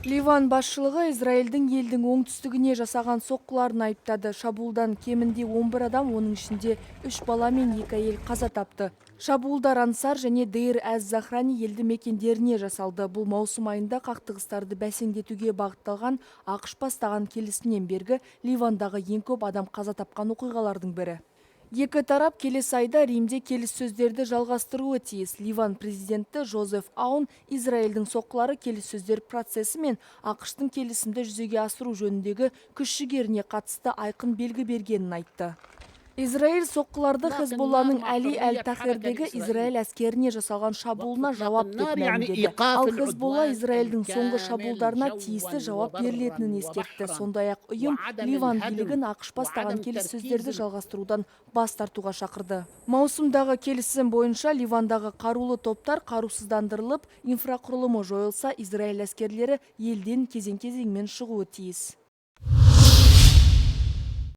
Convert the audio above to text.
Ливан башчылыгы Израилдин элдин оңтүстүгүнө жасаган соккуларын айыптады. Шабуылдан кеминде 11 адам, онун ичинде 3 бала мен 2 айыл каза тапты. Шабуылдар Ансар және Дейр әз-Захрани елді мекендеріне жасалды. Бұл маусым айында кактыгыстарды бәсеңдетүүгө багытталган АКШ бастаган келисимден берги Ливандагы эң көп адам каза тапкан окуйгалардын бири. Екі тарап келесі айда Римде келіссөздерді жалғастыруы тиіс. Ливан президенті Жозеф Аун Израилдің соққылары келіссөздер процесі мен АКШтың келісімді жүзеге асыру жөніндегі күш-жігеріне қатысты айқын белгі бергенін айтты. Израиль соққыларды Хезболланың Әли әл-Тахирдегі Израиль әскеріне жасалған шабуылына жауап деп мәлімдеді. Ал Хезболла Израилдің соңғы шабуылдарына тиісті жауап берілетінін ескертті. Сондай-ақ ұйым Ливан билігін АКШ бастаған келіссөздерді жалғастырудан бас тартуға шақырды. Маусымдағы келісім бойынша Ливандағы қарулы топтар қарусыздандырылып, инфрақұрылымы жойылса, Израиль әскерлері елден кезең-кезеңмен шығуы тиіс.